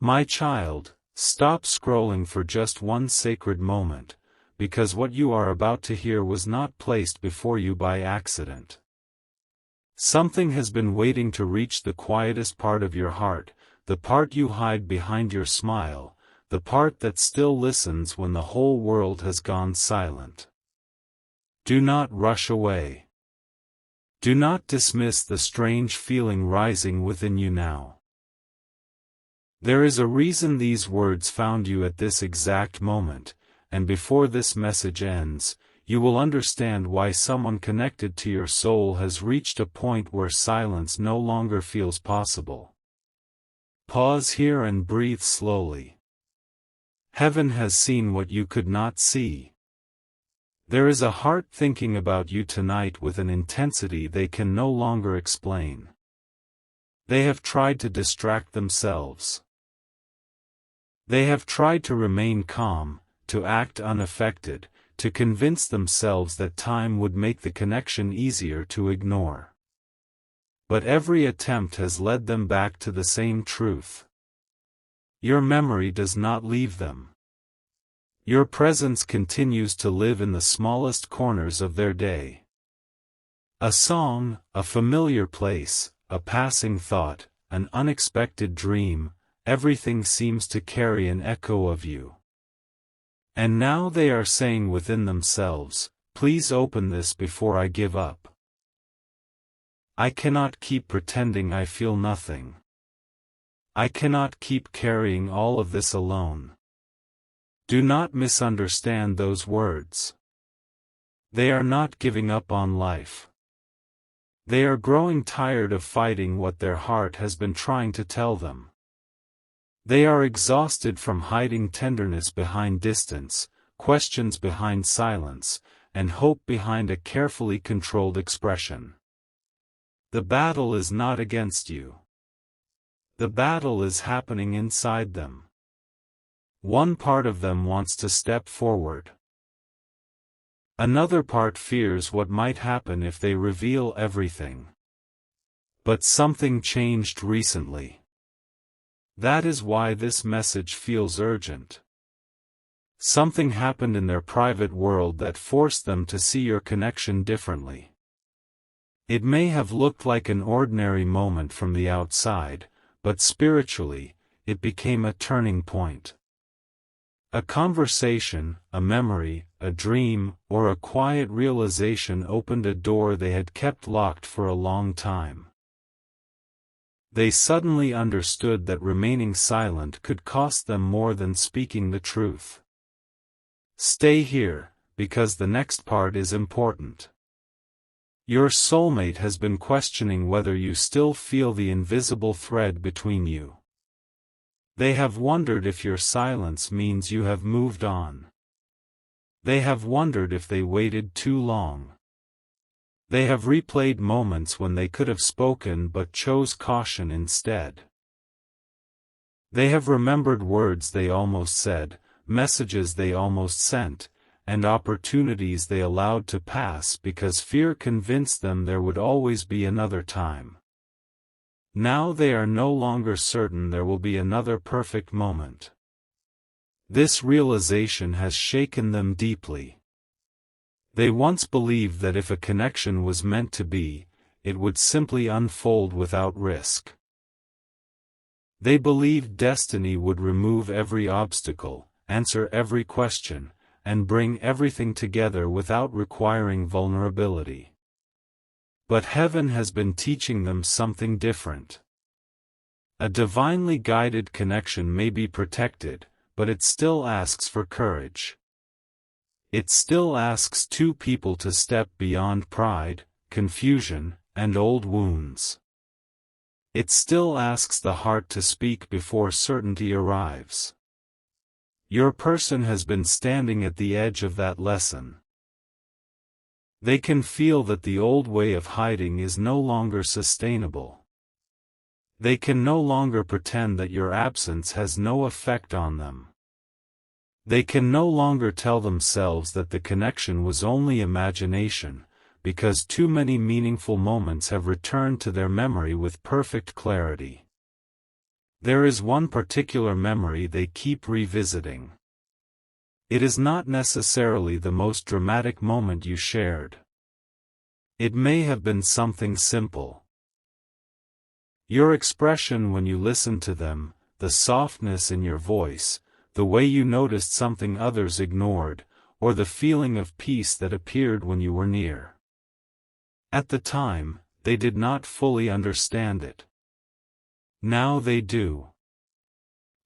My child, stop scrolling for just one sacred moment, because what you are about to hear was not placed before you by accident. Something has been waiting to reach the quietest part of your heart, the part you hide behind your smile, the part that still listens when the whole world has gone silent. Do not rush away. Do not dismiss the strange feeling rising within you now. There is a reason these words found you at this exact moment, and before this message ends, you will understand why someone connected to your soul has reached a point where silence no longer feels possible. Pause here and breathe slowly. Heaven has seen what you could not see. There is a heart thinking about you tonight with an intensity they can no longer explain. They have tried to distract themselves. They have tried to remain calm, to act unaffected, to convince themselves that time would make the connection easier to ignore. But every attempt has led them back to the same truth. Your memory does not leave them. Your presence continues to live in the smallest corners of their day. A song, a familiar place, a passing thought, an unexpected dream, everything seems to carry an echo of you. And now they are saying within themselves, please open this before I give up. I cannot keep pretending I feel nothing. I cannot keep carrying all of this alone. Do not misunderstand those words. They are not giving up on life. They are growing tired of fighting what their heart has been trying to tell them. They are exhausted from hiding tenderness behind distance, questions behind silence, and hope behind a carefully controlled expression. The battle is not against you. The battle is happening inside them. One part of them wants to step forward. Another part fears what might happen if they reveal everything. But something changed recently. That is why this message feels urgent. Something happened in their private world that forced them to see your connection differently. It may have looked like an ordinary moment from the outside, but spiritually, it became a turning point. A conversation, a memory, a dream, or a quiet realization opened a door they had kept locked for a long time. They suddenly understood that remaining silent could cost them more than speaking the truth. Stay here, because the next part is important. Your soulmate has been questioning whether you still feel the invisible thread between you. They have wondered if your silence means you have moved on. They have wondered if they waited too long. They have replayed moments when they could have spoken but chose caution instead. They have remembered words they almost said, messages they almost sent, and opportunities they allowed to pass because fear convinced them there would always be another time. Now they are no longer certain there will be another perfect moment. This realization has shaken them deeply. They once believed that if a connection was meant to be, it would simply unfold without risk. They believed destiny would remove every obstacle, answer every question, and bring everything together without requiring vulnerability. But heaven has been teaching them something different. A divinely guided connection may be protected, but it still asks for courage. It still asks two people to step beyond pride, confusion, and old wounds. It still asks the heart to speak before certainty arrives. Your person has been standing at the edge of that lesson. They can feel that the old way of hiding is no longer sustainable. They can no longer pretend that your absence has no effect on them. They can no longer tell themselves that the connection was only imagination, because too many meaningful moments have returned to their memory with perfect clarity. There is one particular memory they keep revisiting. It is not necessarily the most dramatic moment you shared. It may have been something simple. Your expression when you listened to them, the softness in your voice, the way you noticed something others ignored, or the feeling of peace that appeared when you were near. At the time, they did not fully understand it. Now they do.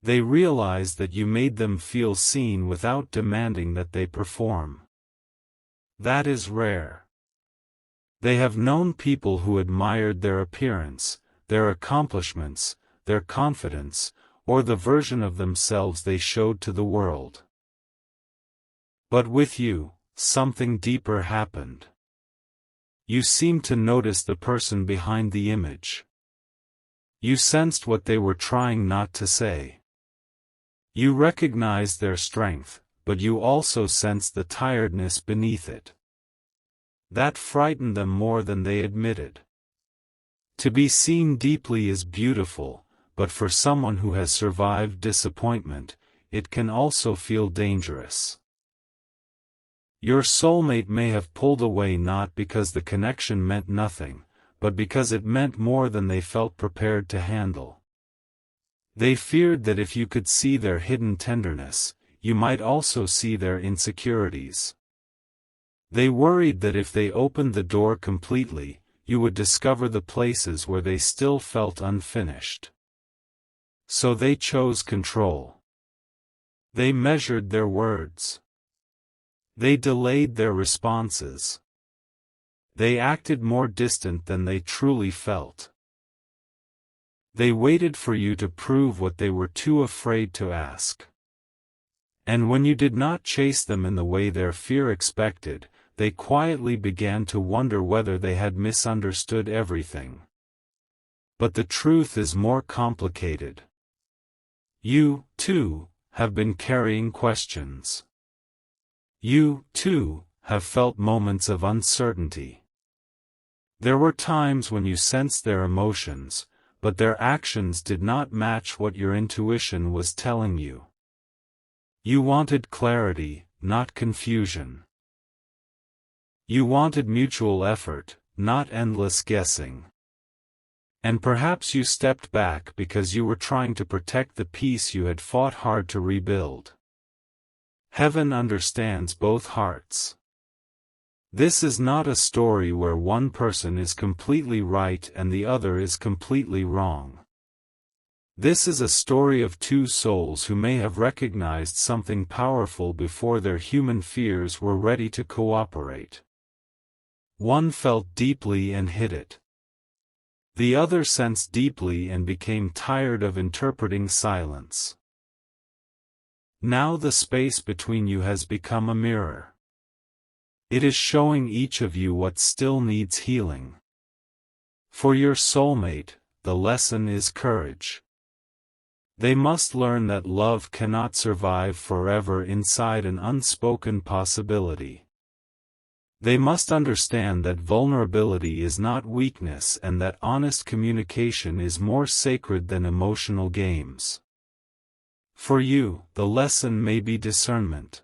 They realize that you made them feel seen without demanding that they perform. That is rare. They have known people who admired their appearance, their accomplishments, their confidence, or the version of themselves they showed to the world. But with you, something deeper happened. You seemed to notice the person behind the image. You sensed what they were trying not to say. You recognized their strength, but you also sensed the tiredness beneath it. That frightened them more than they admitted. To be seen deeply is beautiful, but for someone who has survived disappointment, it can also feel dangerous. Your soulmate may have pulled away not because the connection meant nothing, but because it meant more than they felt prepared to handle. They feared that if you could see their hidden tenderness, you might also see their insecurities. They worried that if they opened the door completely, you would discover the places where they still felt unfinished. So they chose control. They measured their words. They delayed their responses. They acted more distant than they truly felt. They waited for you to prove what they were too afraid to ask. And when you did not chase them in the way their fear expected, they quietly began to wonder whether they had misunderstood everything. But the truth is more complicated. You, too, have been carrying questions. You, too, have felt moments of uncertainty. There were times when you sensed their emotions, but their actions did not match what your intuition was telling you. You wanted clarity, not confusion. You wanted mutual effort, not endless guessing. And perhaps you stepped back because you were trying to protect the peace you had fought hard to rebuild. Heaven understands both hearts. This is not a story where one person is completely right and the other is completely wrong. This is a story of two souls who may have recognized something powerful before their human fears were ready to cooperate. One felt deeply and hid it. The other sensed deeply and became tired of interpreting silence. Now the space between you has become a mirror. It is showing each of you what still needs healing. For your soulmate, the lesson is courage. They must learn that love cannot survive forever inside an unspoken possibility. They must understand that vulnerability is not weakness and that honest communication is more sacred than emotional games. For you, the lesson may be discernment.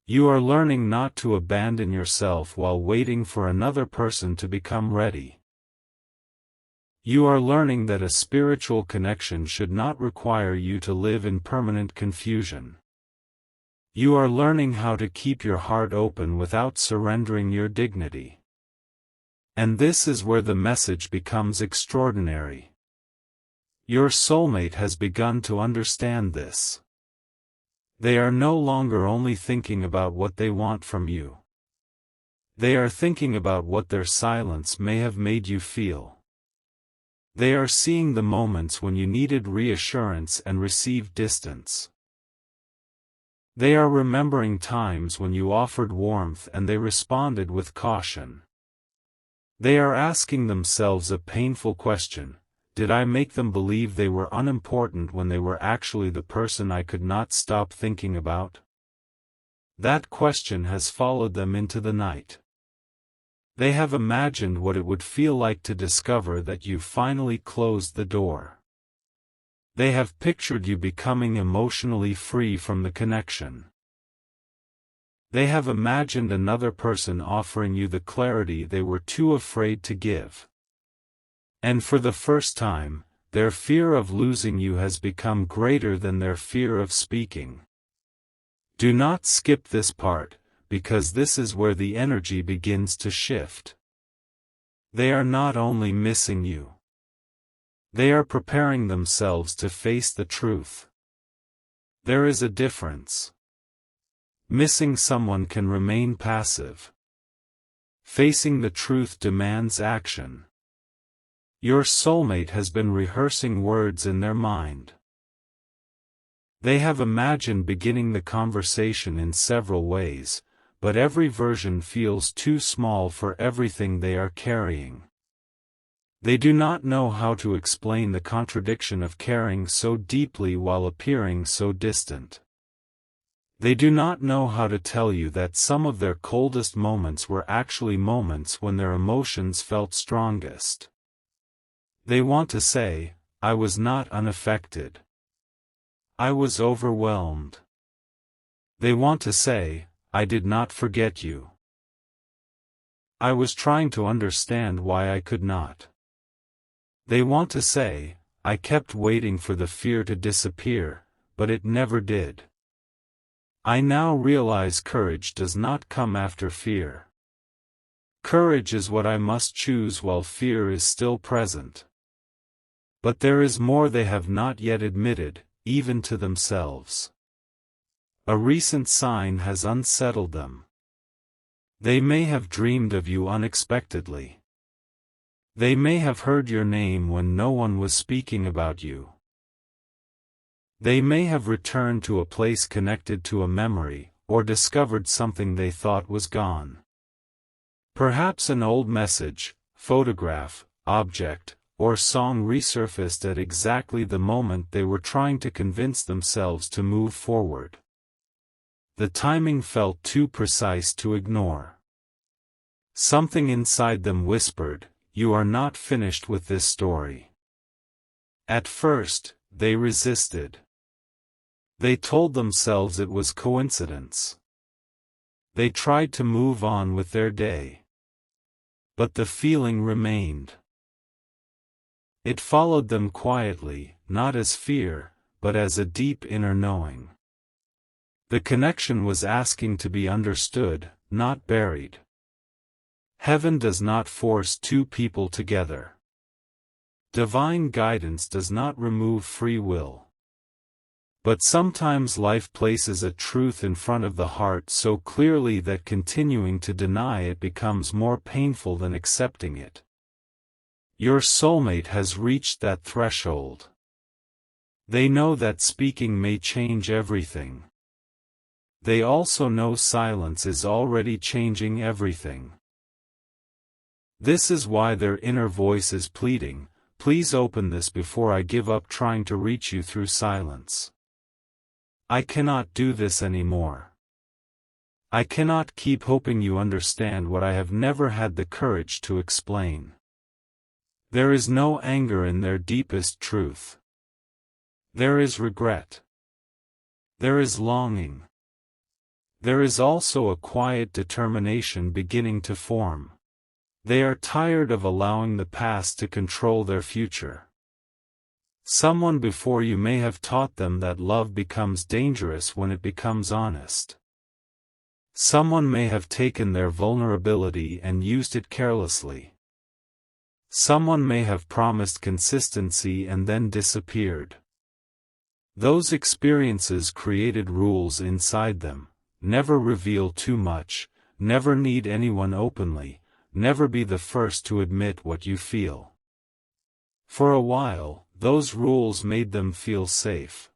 You are learning not to abandon yourself while waiting for another person to become ready. You are learning that a spiritual connection should not require you to live in permanent confusion. You are learning how to keep your heart open without surrendering your dignity. And this is where the message becomes extraordinary. Your soulmate has begun to understand this. They are no longer only thinking about what they want from you. They are thinking about what their silence may have made you feel. They are seeing the moments when you needed reassurance and received distance. They are remembering times when you offered warmth and they responded with caution. They are asking themselves a painful question: did I make them believe they were unimportant when they were actually the person I could not stop thinking about? That question has followed them into the night. They have imagined what it would feel like to discover that you finally closed the door. They have pictured you becoming emotionally free from the connection. They have imagined another person offering you the clarity they were too afraid to give. And for the first time, their fear of losing you has become greater than their fear of speaking. Do not skip this part, because this is where the energy begins to shift. They are not only missing you. They are preparing themselves to face the truth. There is a difference. Missing someone can remain passive. Facing the truth demands action. Your soulmate has been rehearsing words in their mind. They have imagined beginning the conversation in several ways, but every version feels too small for everything they are carrying. They do not know how to explain the contradiction of caring so deeply while appearing so distant. They do not know how to tell you that some of their coldest moments were actually moments when their emotions felt strongest. They want to say, "I was not unaffected. I was overwhelmed." They want to say, "I did not forget you. I was trying to understand why I could not." They want to say, "I kept waiting for the fear to disappear, but it never did. I now realize courage does not come after fear. Courage is what I must choose while fear is still present." But there is more they have not yet admitted, even to themselves. A recent sign has unsettled them. They may have dreamed of you unexpectedly. They may have heard your name when no one was speaking about you. They may have returned to a place connected to a memory, or discovered something they thought was gone. Perhaps an old message, photograph, object, or song resurfaced at exactly the moment they were trying to convince themselves to move forward. The timing felt too precise to ignore. Something inside them whispered, "You are not finished with this story." At first, they resisted. They told themselves it was coincidence. They tried to move on with their day. But the feeling remained. It followed them quietly, not as fear, but as a deep inner knowing. The connection was asking to be understood, not buried. Heaven does not force two people together. Divine guidance does not remove free will. But sometimes life places a truth in front of the heart so clearly that continuing to deny it becomes more painful than accepting it. Your soulmate has reached that threshold. They know that speaking may change everything. They also know silence is already changing everything. This is why their inner voice is pleading, "Please open this before I give up trying to reach you through silence. I cannot do this anymore. I cannot keep hoping you understand what I have never had the courage to explain." There is no anger in their deepest truth. There is regret. There is longing. There is also a quiet determination beginning to form. They are tired of allowing the past to control their future. Someone before you may have taught them that love becomes dangerous when it becomes honest. Someone may have taken their vulnerability and used it carelessly. Someone may have promised consistency and then disappeared. Those experiences created rules inside them: never reveal too much, never need anyone openly, never be the first to admit what you feel. For a while, those rules made them feel safe.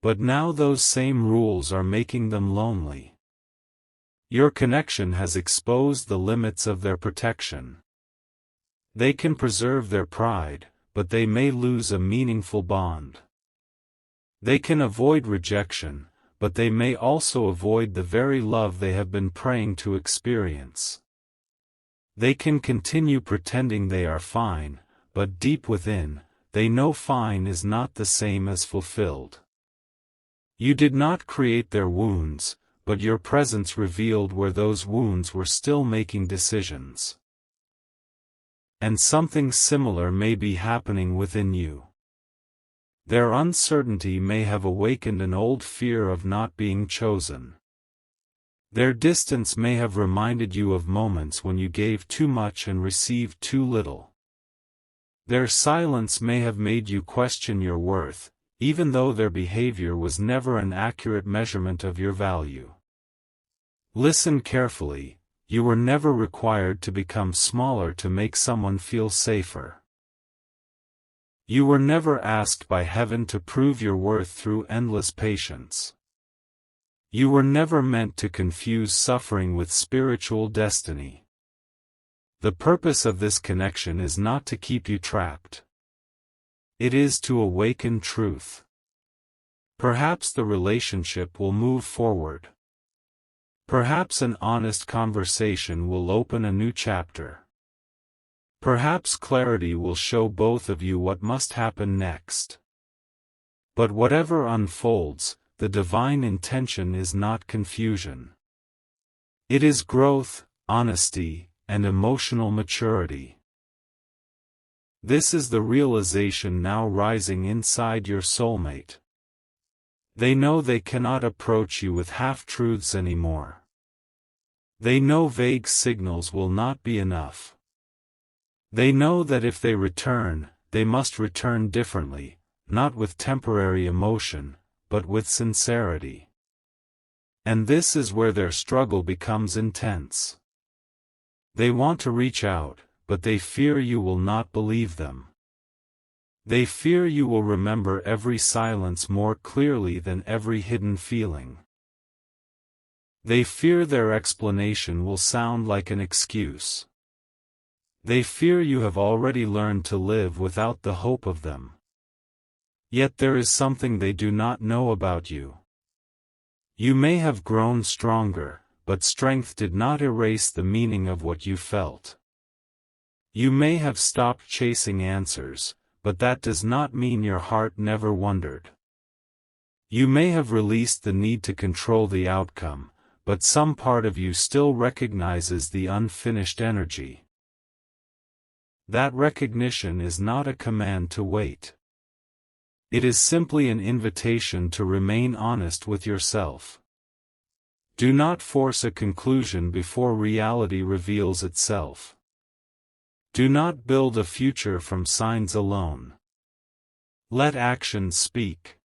But now those same rules are making them lonely. Your connection has exposed the limits of their protection. They can preserve their pride, but they may lose a meaningful bond. They can avoid rejection, but they may also avoid the very love they have been praying to experience. They can continue pretending they are fine, but deep within, they know fine is not the same as fulfilled. You did not create their wounds, but your presence revealed where those wounds were still making decisions. And something similar may be happening within you. Their uncertainty may have awakened an old fear of not being chosen. Their distance may have reminded you of moments when you gave too much and received too little. Their silence may have made you question your worth, even though their behavior was never an accurate measurement of your value. Listen carefully, you were never required to become smaller to make someone feel safer. You were never asked by heaven to prove your worth through endless patience. You were never meant to confuse suffering with spiritual destiny. The purpose of this connection is not to keep you trapped. It is to awaken truth. Perhaps the relationship will move forward. Perhaps an honest conversation will open a new chapter. Perhaps clarity will show both of you what must happen next. But whatever unfolds, the divine intention is not confusion. It is growth, honesty, and emotional maturity. This is the realization now rising inside your soulmate. They know they cannot approach you with half-truths anymore. They know vague signals will not be enough. They know that if they return, they must return differently, not with temporary emotion, but with sincerity. And this is where their struggle becomes intense. They want to reach out, but they fear you will not believe them. They fear you will remember every silence more clearly than every hidden feeling. They fear their explanation will sound like an excuse. They fear you have already learned to live without the hope of them. Yet there is something they do not know about you. You may have grown stronger, but strength did not erase the meaning of what you felt. You may have stopped chasing answers, but that does not mean your heart never wondered. You may have released the need to control the outcome, but some part of you still recognizes the unfinished energy. That recognition is not a command to wait. It is simply an invitation to remain honest with yourself. Do not force a conclusion before reality reveals itself. Do not build a future from signs alone. Let actions speak.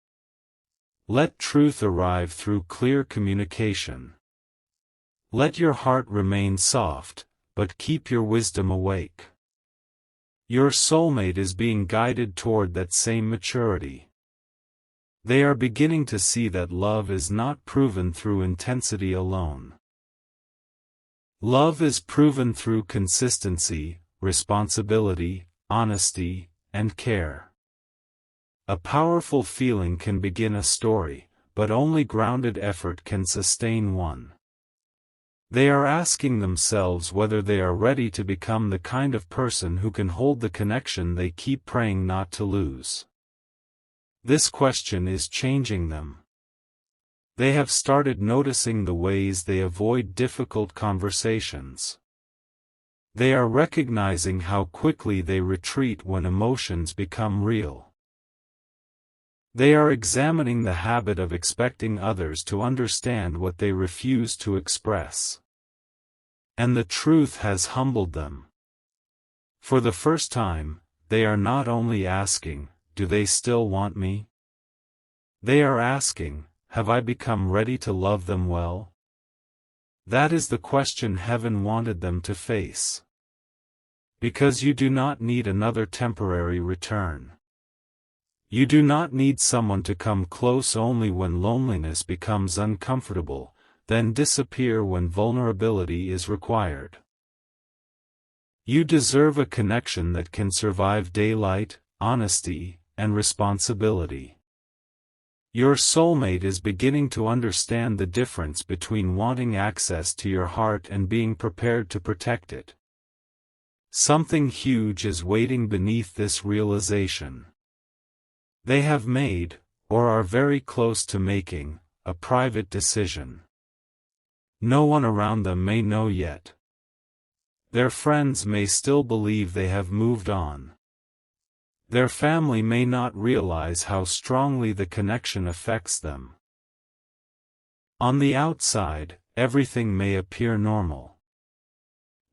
Let truth arrive through clear communication. Let your heart remain soft, but keep your wisdom awake. Your soulmate is being guided toward that same maturity. They are beginning to see that love is not proven through intensity alone. Love is proven through consistency, responsibility, honesty, and care. A powerful feeling can begin a story, but only grounded effort can sustain one. They are asking themselves whether they are ready to become the kind of person who can hold the connection they keep praying not to lose. This question is changing them. They have started noticing the ways they avoid difficult conversations. They are recognizing how quickly they retreat when emotions become real. They are examining the habit of expecting others to understand what they refuse to express. And the truth has humbled them. For the first time, they are not only asking, "Do they still want me?" They are asking, "Have I become ready to love them well?" That is the question heaven wanted them to face. Because you do not need another temporary return. You do not need someone to come close only when loneliness becomes uncomfortable, then disappear when vulnerability is required. You deserve a connection that can survive daylight, honesty, and responsibility. Your soulmate is beginning to understand the difference between wanting access to your heart and being prepared to protect it. Something huge is waiting beneath this realization. They have made, or are very close to making, a private decision. No one around them may know yet. Their friends may still believe they have moved on. Their family may not realize how strongly the connection affects them. On the outside, everything may appear normal.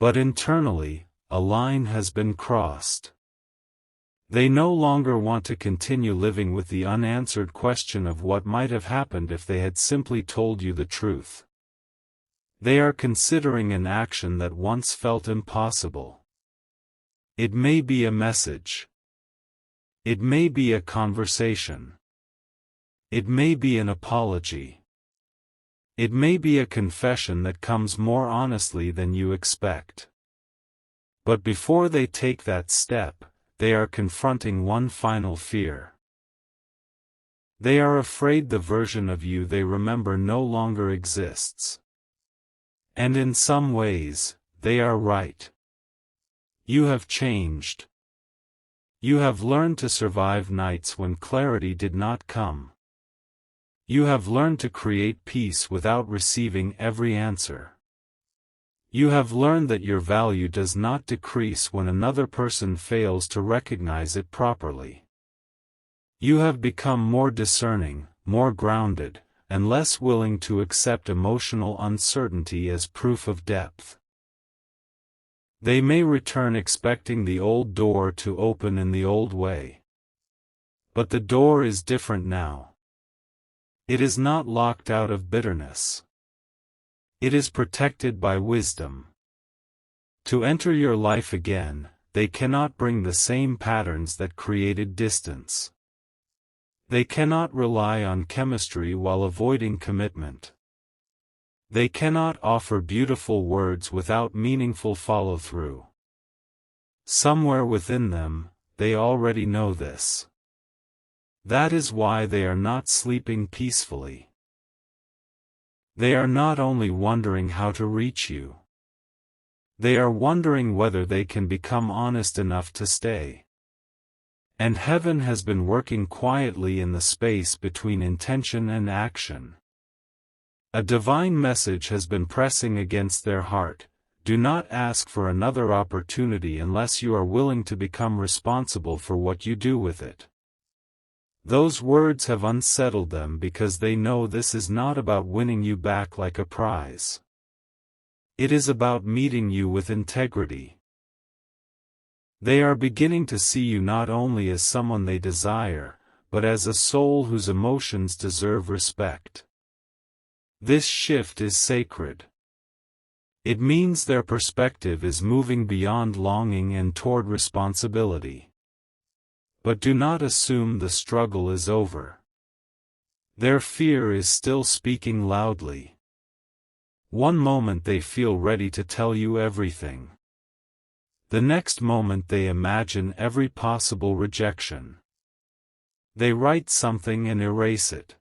But internally, a line has been crossed. They no longer want to continue living with the unanswered question of what might have happened if they had simply told you the truth. They are considering an action that once felt impossible. It may be a message. It may be a conversation. It may be an apology. It may be a confession that comes more honestly than you expect. But before they take that step, they are confronting one final fear. They are afraid the version of you they remember no longer exists. And in some ways, they are right. You have changed. You have learned to survive nights when clarity did not come. You have learned to create peace without receiving every answer. You have learned that your value does not decrease when another person fails to recognize it properly. You have become more discerning, more grounded, and less willing to accept emotional uncertainty as proof of depth. They may return expecting the old door to open in the old way. But the door is different now. It is not locked out of bitterness. It is protected by wisdom. To enter your life again, they cannot bring the same patterns that created distance. They cannot rely on chemistry while avoiding commitment. They cannot offer beautiful words without meaningful follow-through. Somewhere within them, they already know this. That is why they are not sleeping peacefully. They are not only wondering how to reach you. They are wondering whether they can become honest enough to stay. And heaven has been working quietly in the space between intention and action. A divine message has been pressing against their heart: do not ask for another opportunity unless you are willing to become responsible for what you do with it. Those words have unsettled them because they know this is not about winning you back like a prize. It is about meeting you with integrity. They are beginning to see you not only as someone they desire, but as a soul whose emotions deserve respect. This shift is sacred. It means their perspective is moving beyond longing and toward responsibility. But do not assume the struggle is over. Their fear is still speaking loudly. One moment they feel ready to tell you everything. The next moment they imagine every possible rejection. They write something and erase it.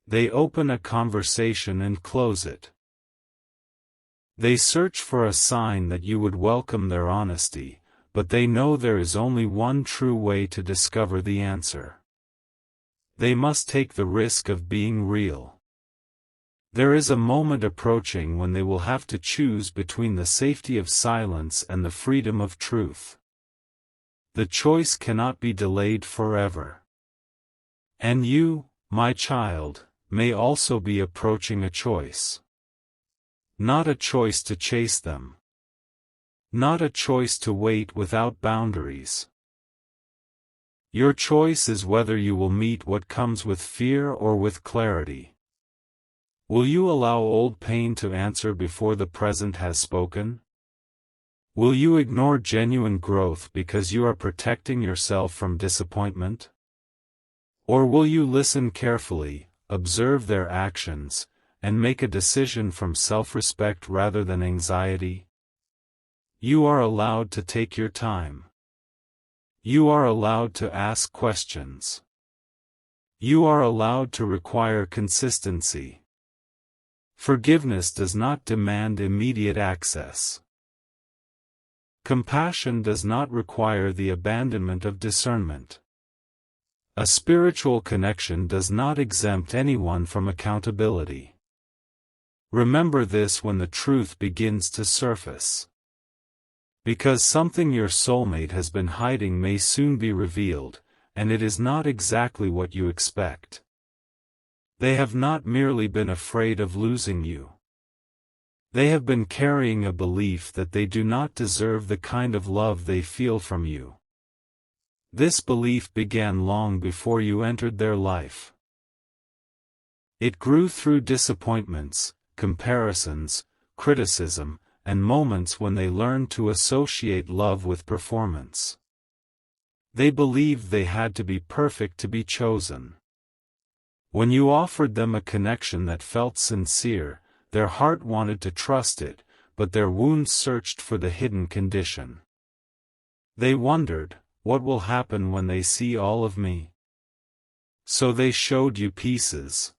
They open a conversation and close it. They search for a sign that you would welcome their honesty, but they know there is only one true way to discover the answer. They must take the risk of being real. There is a moment approaching when they will have to choose between the safety of silence and the freedom of truth. The choice cannot be delayed forever. And you, my child, may also be approaching a choice. Not a choice to chase them. Not a choice to wait without boundaries. Your choice is whether you will meet what comes with fear or with clarity. Will you allow old pain to answer before the present has spoken? Will you ignore genuine growth because you are protecting yourself from disappointment? Or will you listen carefully, observe their actions, and make a decision from self-respect rather than anxiety? You are allowed to take your time. You are allowed to ask questions. You are allowed to require consistency. Forgiveness does not demand immediate access. Compassion does not require the abandonment of discernment. A spiritual connection does not exempt anyone from accountability. Remember this when the truth begins to surface. Because something your soulmate has been hiding may soon be revealed, and it is not exactly what you expect. They have not merely been afraid of losing you. They have been carrying a belief that they do not deserve the kind of love they feel from you. This belief began long before you entered their life. It grew through disappointments, comparisons, criticism, and moments when they learned to associate love with performance. They believed they had to be perfect to be chosen. When you offered them a connection that felt sincere, their heart wanted to trust it, but their wounds searched for the hidden condition. They wondered, what will happen when they see all of me? So they showed you pieces.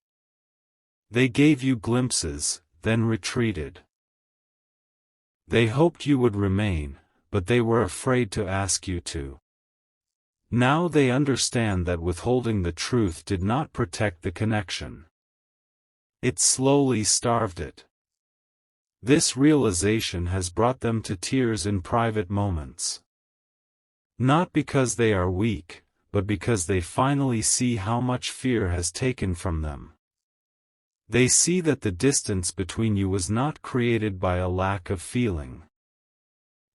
They gave you glimpses, then retreated. They hoped you would remain, but they were afraid to ask you to. Now they understand that withholding the truth did not protect the connection. It slowly starved it. This realization has brought them to tears in private moments. Not because they are weak, but because they finally see how much fear has taken from them. They see that the distance between you was not created by a lack of feeling.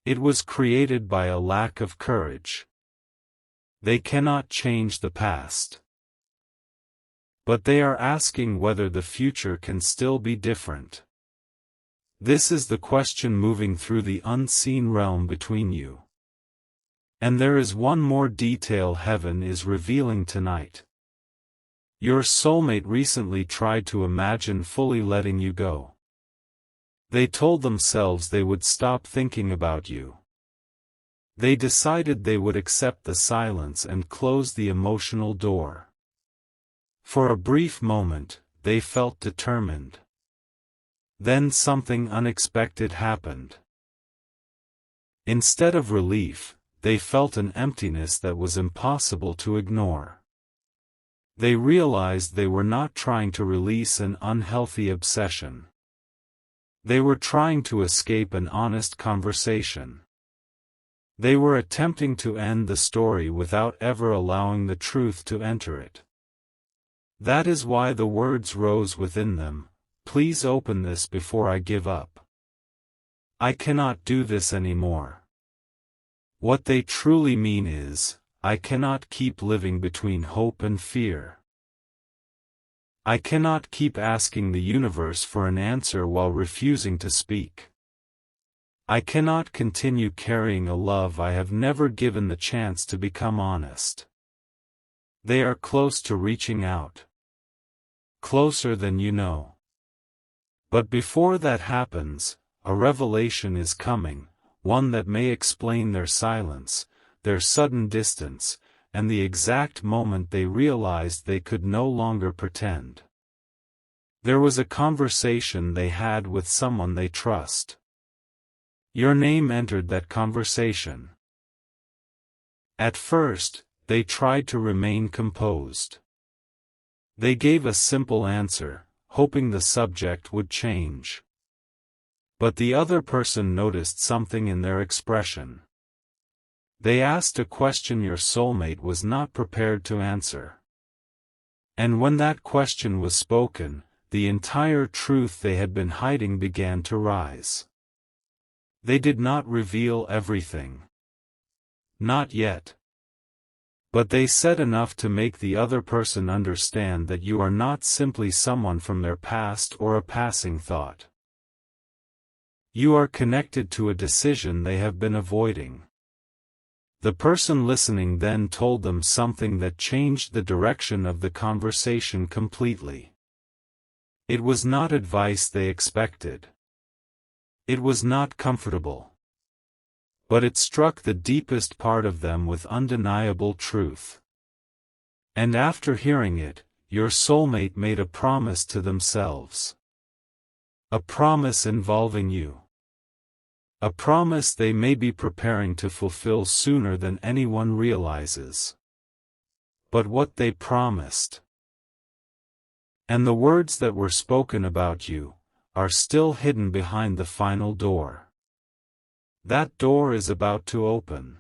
It was created by a lack of courage. They cannot change the past. But they are asking whether the future can still be different. This is the question moving through the unseen realm between you. And there is one more detail heaven is revealing tonight. Your soulmate recently tried to imagine fully letting you go. They told themselves they would stop thinking about you. They decided they would accept the silence and close the emotional door. For a brief moment, they felt determined. Then something unexpected happened. Instead of relief, they felt an emptiness that was impossible to ignore. They realized they were not trying to release an unhealthy obsession. They were trying to escape an honest conversation. They were attempting to end the story without ever allowing the truth to enter it. That is why the words rose within them, "Please open this before I give up. I cannot do this anymore." What they truly mean is, I cannot keep living between hope and fear. I cannot keep asking the universe for an answer while refusing to speak. I cannot continue carrying a love I have never given the chance to become honest. They are close to reaching out. Closer than you know. But before that happens, a revelation is coming, one that may explain their silence, their sudden distance, and the exact moment they realized they could no longer pretend. There was a conversation they had with someone they trust. Your name entered that conversation. At first, they tried to remain composed. They gave a simple answer, hoping the subject would change. But the other person noticed something in their expression. They asked a question your soulmate was not prepared to answer. And when that question was spoken, the entire truth they had been hiding began to rise. They did not reveal everything. Not yet. But they said enough to make the other person understand that you are not simply someone from their past or a passing thought. You are connected to a decision they have been avoiding. The person listening then told them something that changed the direction of the conversation completely. It was not advice they expected. It was not comfortable. But it struck the deepest part of them with undeniable truth. And after hearing it, your soulmate made a promise to themselves. A promise involving you. A promise they may be preparing to fulfill sooner than anyone realizes. but what they promised. And the words that were spoken about you are still hidden behind the final door. That door is about to open.